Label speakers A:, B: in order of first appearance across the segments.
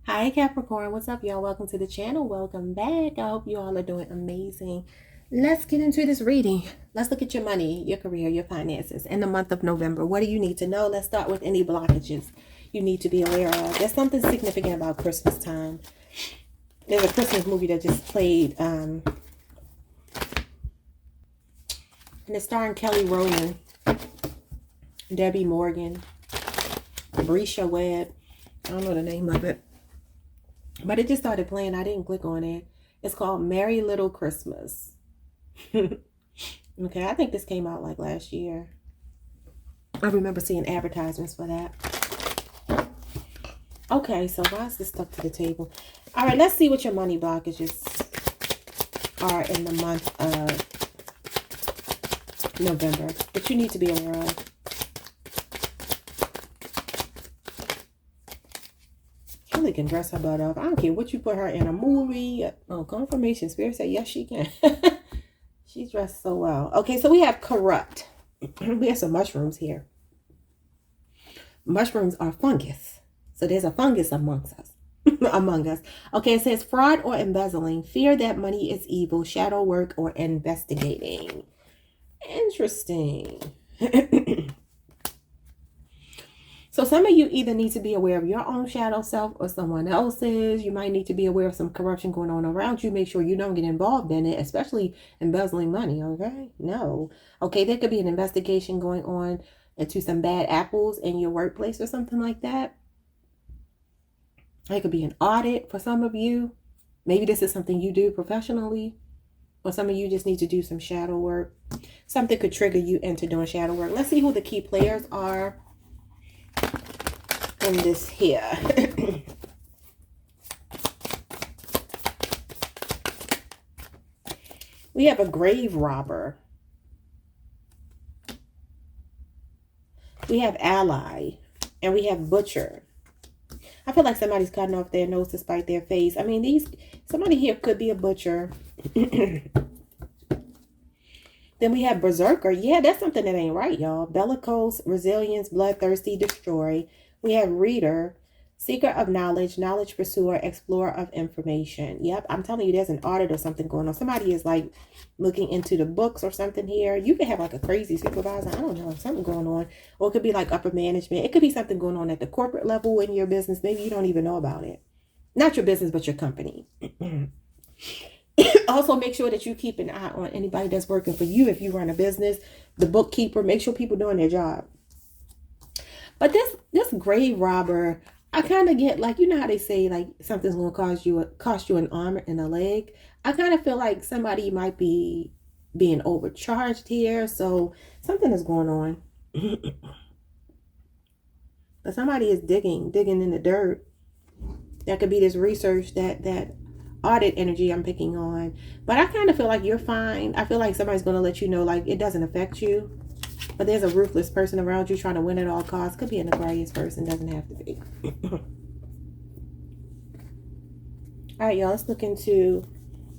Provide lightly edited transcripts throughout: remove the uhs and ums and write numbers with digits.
A: Hi Capricorn, what's up y'all? Welcome to the channel. Welcome back. I hope you all are doing amazing. Let's get into this reading. Let's look at your money, your career, your finances in the month of November. What do you need to know? Let's start with any blockages you need to be aware of. There's something significant about Christmas time. There's a Christmas movie that just played and it's starring Kelly Rowland, Debbie Morgan, Brisha Webb. I don't know the name of it. But it just started playing. I didn't click on it. It's called Merry Little Christmas. Okay, I think this came out like last year. I remember seeing advertisements for that. Okay, so why is this stuck to the table? All right, let's see what your money blockages are in the month of November that you need to be aware of. Kelly can dress her butt up. I don't care what you put her in a movie. Oh, confirmation. Spirit said yes, she can. She's dressed so well. Okay, so we have corrupt. We have some mushrooms here. Mushrooms are fungus. So there's a fungus amongst us. Among us. Okay, it says fraud or embezzling, fear that money is evil, shadow work, or investigating. Interesting. So some of you either need to be aware of your own shadow self or someone else's. You might need to be aware of some corruption going on around you. Make sure you don't get involved in it, especially embezzling money, okay? No. Okay, there could be an investigation going on into some bad apples in your workplace or something like that. It could be an audit for some of you. Maybe this is something you do professionally. Or some of you just need to do some shadow work. Something could trigger you into doing shadow work. Let's see who the key players are in this here. We have a grave robber. We have ally. And we have butcher. I feel like somebody's cutting off their nose to spite their face. I mean, somebody here could be a butcher. Then we have berserker. Yeah, that's something that ain't right, y'all. Bellicose, resilience, bloodthirsty, destroy. We have reader, seeker of knowledge, knowledge pursuer, explorer of information. Yep, I'm telling you, there's an audit or something going on. Somebody is like looking into the books or something here. You could have like a crazy supervisor. I don't know, something going on. Or it could be like upper management. It could be something going on at the corporate level in your business. Maybe you don't even know about it. Not your business, but your company. Also, make sure that you keep an eye on anybody that's working for you. If you run a business, the bookkeeper, make sure people doing their job. But this grave robber, I kind of get like, you know how they say like something's going to cost you an arm and a leg. I kind of feel like somebody might be being overcharged here. So something is going on. But somebody is digging in the dirt. That could be this research, that audit energy I'm picking on. But I kind of feel like you're fine. I feel like somebody's going to let you know like it doesn't affect you. But there's a ruthless person around you trying to win at all costs. Could be an Aquarius person. Doesn't have to be. All right, y'all. Let's look into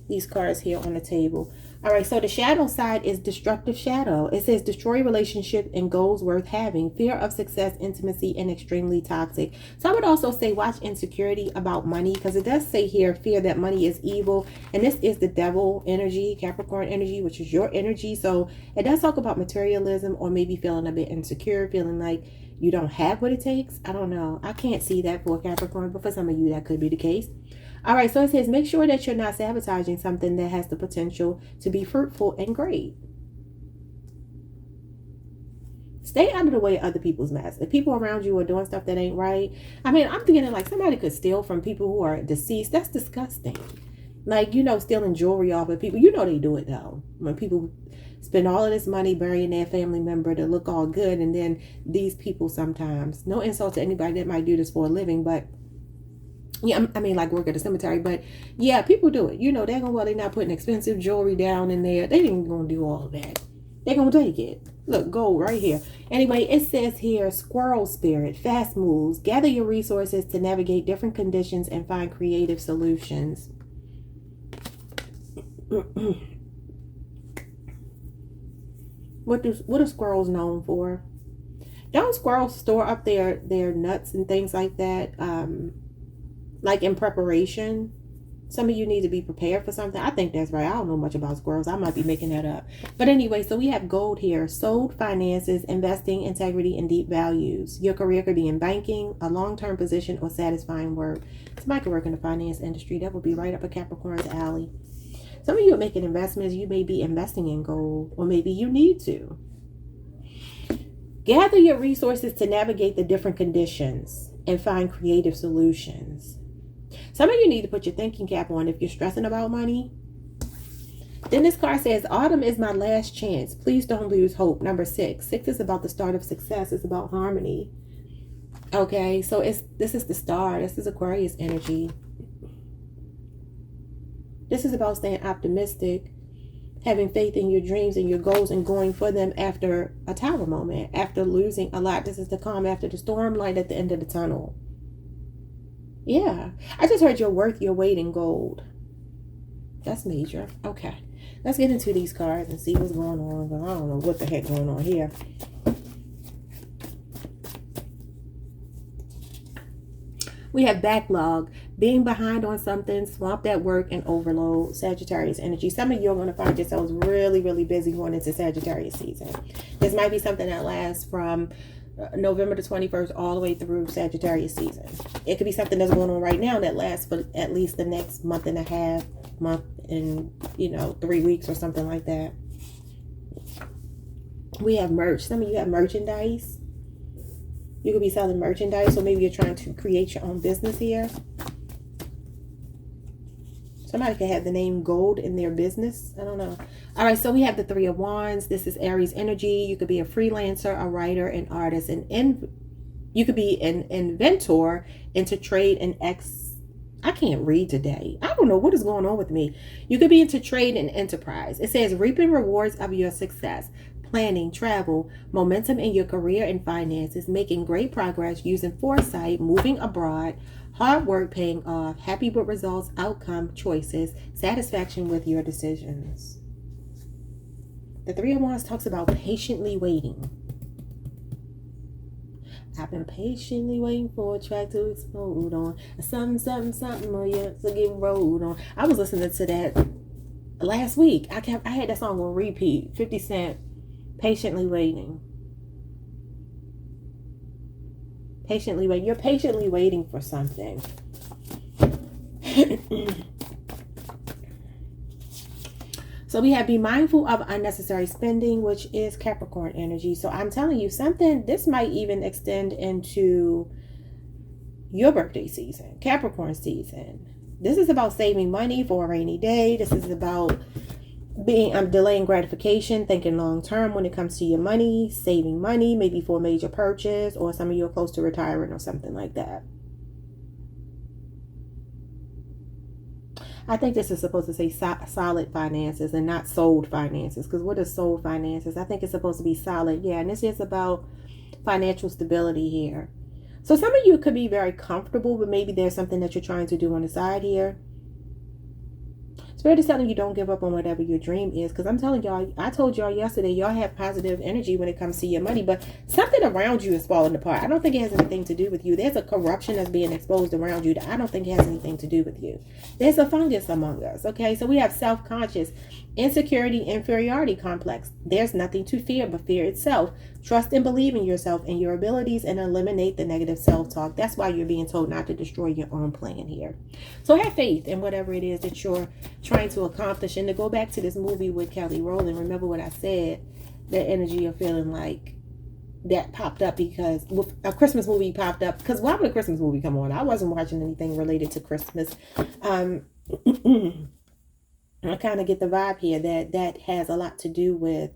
A: these cards here on the table. All right, so the shadow side is destructive shadow. It says destroy relationship and goals worth having, fear of success, intimacy, and extremely toxic. So I would also say watch insecurity about money, because it does say here fear that money is evil. And this is the devil energy, Capricorn energy, which is your energy. So it does talk about materialism or maybe feeling a bit insecure, feeling like you don't have what it takes. I don't know. I can't see that for Capricorn, but for some of you that could be the case. All right, so it says, make sure that you're not sabotaging something that has the potential to be fruitful and great. Stay out of the way of other people's mess. If people around you are doing stuff that ain't right, I mean, I'm thinking like somebody could steal from people who are deceased. That's disgusting. Like, stealing jewelry off of people. They do it though. When people spend all of this money burying their family member to look all good, and then these people sometimes, no insult to anybody that might do this for a living, but yeah, I mean, like work at a cemetery, but yeah, people do it. They're not putting expensive jewelry down in there. They ain't gonna do all that. They're gonna take it. Look, gold right here. Anyway, it says here, squirrel spirit, fast moves, gather your resources to navigate different conditions and find creative solutions. What are squirrels known for? Don't squirrels store up their nuts and things like that? like in preparation. Some of you need to be prepared for something. I think that's right. I don't know much about squirrels. I might be making that up. But anyway, so we have gold here. Sold finances, investing, integrity, and deep values. Your career could be in banking, a long-term position, or satisfying work. Somebody could work in the finance industry. That would be right up a Capricorn's alley. Some of you are making investments. You may be investing in gold, or maybe you need to. Gather your resources to navigate the different conditions and find creative solutions. Some of you need to put your thinking cap on if you're stressing about money. Then this card says, autumn is my last chance. Please don't lose hope. Number 6. 6 is about the start of success. It's about harmony. Okay, so this is the star. This is Aquarius energy. This is about staying optimistic, having faith in your dreams and your goals and going for them after a tower moment, after losing a lot. This is the calm after the storm, light at the end of the tunnel. Yeah, I just heard you're worth your weight in gold. That's major. Okay, let's get into these cards and see what's going on. I don't know what the heck going on here. We have backlog, being behind on something, swamped at work, and overload. Sagittarius energy. Some of you are going to find yourselves really, really busy going into Sagittarius season. This might be something that lasts from November the 21st all the way through Sagittarius season. It could be something that's going on right now that lasts for at least the next month and a half, month and 3 weeks or something like that. We have merch. Some of you have merchandise. You could be selling merchandise, or maybe you're trying to create your own business here. Somebody could have the name gold in their business. I don't know. All right, so we have the 3 of Wands. This is Aries energy. You could be a freelancer, a writer, an artist, and you could be an inventor into trade and I can't read today. I don't know what is going on with me. You could be into trade and enterprise. It says reaping rewards of your success, planning, travel, momentum in your career and finances, making great progress using foresight, moving abroad, hard work paying off, happy with results, outcome, choices, satisfaction with your decisions. The 3 of Wands talks about patiently waiting. I've been patiently waiting for a track to explode on. Something more yet to get rolled on. I was listening to that last week. I had that song on repeat. 50 Cent, Patiently Waiting. Patiently waiting. You're patiently waiting for something. So we have be mindful of unnecessary spending, which is Capricorn energy. So I'm telling you something, this might even extend into your birthday season, Capricorn season. This is about saving money for a rainy day. This is about being delaying gratification, thinking long term when it comes to your money, saving money, maybe for a major purchase, or some of you are close to retiring or something like that. I think this is supposed to say solid finances and not sold finances. Because what is sold finances? I think it's supposed to be solid. Yeah, and this is about financial stability here. So some of you could be very comfortable, but maybe there's something that you're trying to do on the side here. Spirit is telling you don't give up on whatever your dream is. Because I'm telling y'all, I told y'all yesterday, y'all have positive energy when it comes to your money. But something around you is falling apart. I don't think it has anything to do with you. There's a corruption that's being exposed around you that I don't think it has anything to do with you. There's a fungus among us. Okay, so we have self-conscious, insecurity, inferiority complex. There's nothing to fear but fear itself. Trust and believe in yourself and your abilities and eliminate the negative self-talk. That's why you're being told not to destroy your own plan here. So have faith in whatever it is that you're trying to accomplish. And to go back to this movie with Kelly Rowland, remember what I said, that energy of feeling like that popped up because a Christmas movie popped up. Because why would a Christmas movie come on? I wasn't watching anything related to Christmas. I kind of get the vibe here that has a lot to do with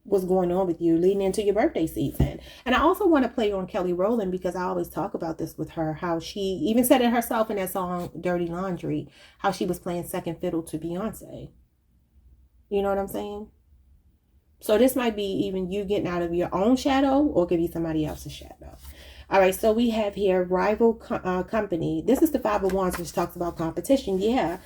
A: what's going on with you leading into your birthday season. And I also want to play on Kelly Rowland because I always talk about this with her, how she even said it herself in that song Dirty Laundry, how she was playing second fiddle to Beyonce. You know what I'm saying? So this might be even you getting out of your own shadow, or it could be somebody else's shadow. All right, so we have here rival company. This is the 5 of Wands, which talks about competition. Yeah.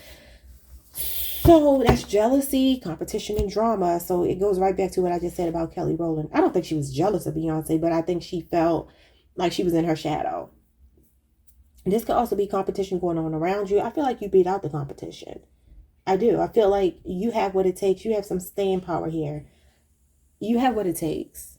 A: So that's jealousy, competition, and drama. So it goes right back to what I just said about Kelly Rowland. I don't think she was jealous of Beyonce, but I think she felt like she was in her shadow. This could also be competition going on around you. I feel like you beat out the competition. I do. I feel like you have what it takes. You have some staying power here. You have what it takes.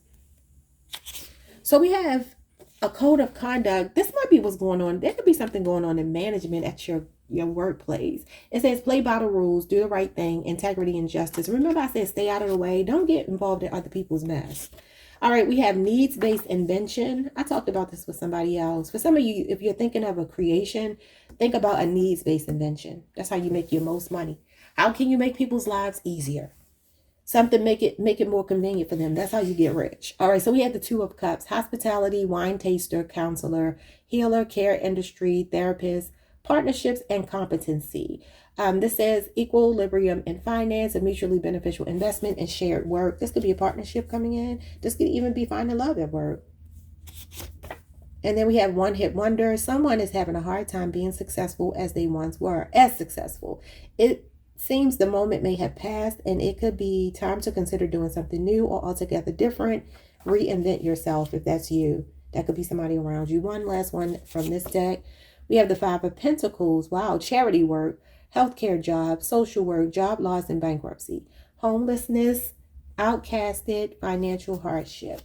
A: So we have a code of conduct. This might be what's going on. There could be something going on in management at your workplace. It says play by the rules, do the right thing, integrity and justice. Remember I said stay out of the way. Don't get involved in other people's mess. All right, we have needs-based invention. I talked about this with somebody else. For some of you, if you're thinking of a creation, think about a needs-based invention. That's how you make your most money. How can you make people's lives easier? Something make it more convenient for them. That's how you get rich. All right, so we have the Two of Cups: hospitality, wine taster, counselor, healer, care industry, therapist, partnerships, and competency. This says equilibrium in finance, a mutually beneficial investment, and shared work. This could be a partnership coming in. This could even be finding love at work. And then we have one hit wonder. Someone is having a hard time being successful as they once were, as successful. It seems the moment may have passed, and it could be time to consider doing something new or altogether different. Reinvent yourself if that's you. That could be somebody around you. One last one from this deck. We have the Five of Pentacles. Wow, charity work, healthcare job, social work, job loss and bankruptcy, homelessness, outcasted, financial hardship.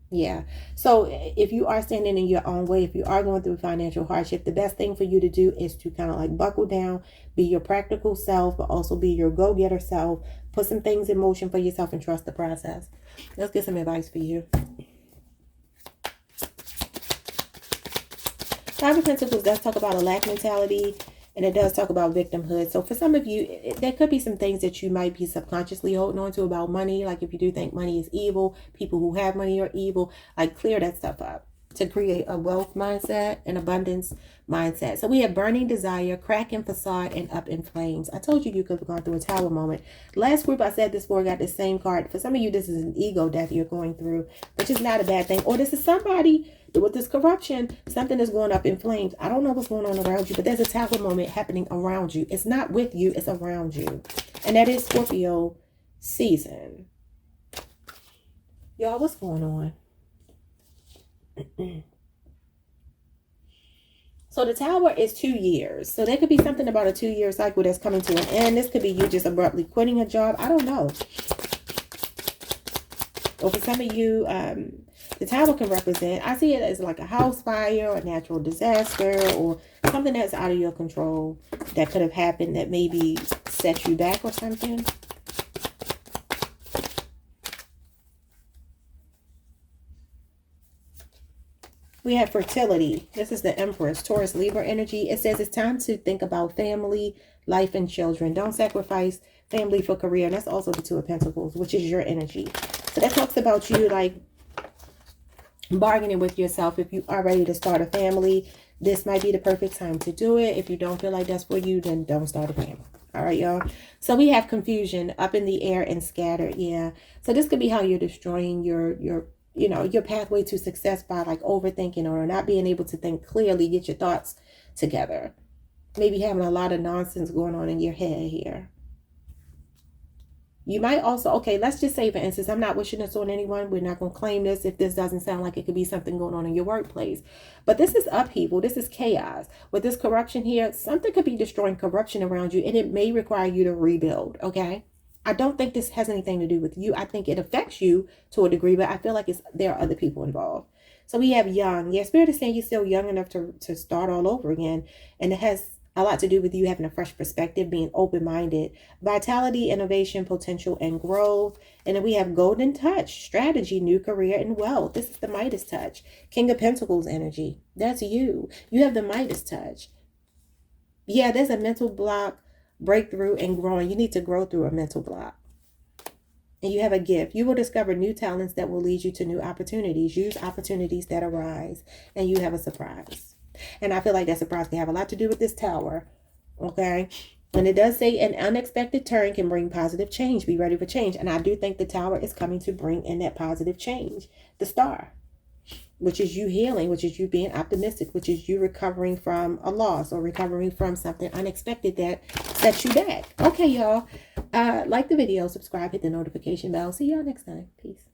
A: Yeah. So if you are standing in your own way, if you are going through financial hardship, the best thing for you to do is to kind of like buckle down, be your practical self, but also be your go-getter self. Put some things in motion for yourself and trust the process. Let's get some advice for you. Five of Pentacles does talk about a lack mentality, and it does talk about victimhood. So for some of you, there could be some things that you might be subconsciously holding on to about money. Like if you do think money is evil, people who have money are evil, like clear that stuff up to create a wealth mindset, an abundance mindset. So we have burning desire, cracking facade, and up in flames. I told you you could have gone through a tower moment. Last group I said this for got the same card. For some of you, this is an ego death you're going through, which is not a bad thing. Or this is somebody with this corruption, something is going up in flames. I don't know what's going on around you, but there's a tower moment happening around you. It's not with you, it's around you. And that is Scorpio season. Y'all, what's going on? So the tower is 2 years. So there could be something about a 2-year cycle that's coming to an end. This could be you just abruptly quitting a job. I don't know. Or for some of you, the tower can represent, I see it as like a house fire, a natural disaster, or something that's out of your control that could have happened that maybe set you back or something. We have fertility. This is the Empress, Taurus, Libra energy. It says it's time to think about family, life, and children. Don't sacrifice family for career. And that's also the Two of Pentacles, which is your energy. So that talks about you like bargaining with yourself. If you are ready to start a family, this might be the perfect time to do it. If you don't feel like that's for you, then don't start a family. All right, y'all. So we have confusion, up in the air and scattered. Yeah. So this could be how you're destroying your pathway to success by like overthinking or not being able to think clearly, get your thoughts together. Maybe having a lot of nonsense going on in your head here. You might also, okay, let's just say, for instance, I'm not wishing this on anyone. We're not going to claim this if this doesn't sound like it could be something going on in your workplace. But this is upheaval. This is chaos. With this corruption here, something could be destroying corruption around you, and it may require you to rebuild, okay? I don't think this has anything to do with you. I think it affects you to a degree, but I feel like there are other people involved. So we have young. Yeah, Spirit is saying you're still young enough to start all over again, and it has a lot to do with you having a fresh perspective, being open-minded, vitality, innovation, potential, and growth. And then we have golden touch, strategy, new career, and wealth. This is the Midas touch. King of Pentacles energy. That's you. You have the Midas touch. Yeah, there's a mental block, breakthrough, and growing. You need to grow through a mental block. And you have a gift. You will discover new talents that will lead you to new opportunities. Use opportunities that arise. And you have a surprise. And I feel like that surprise can have a lot to do with this tower. Okay. And it does say an unexpected turn can bring positive change. Be ready for change. And I do think the tower is coming to bring in that positive change. The star, which is you healing, which is you being optimistic, which is you recovering from a loss or recovering from something unexpected that sets you back. Okay, y'all. Like the video, subscribe, hit the notification bell. See y'all next time. Peace.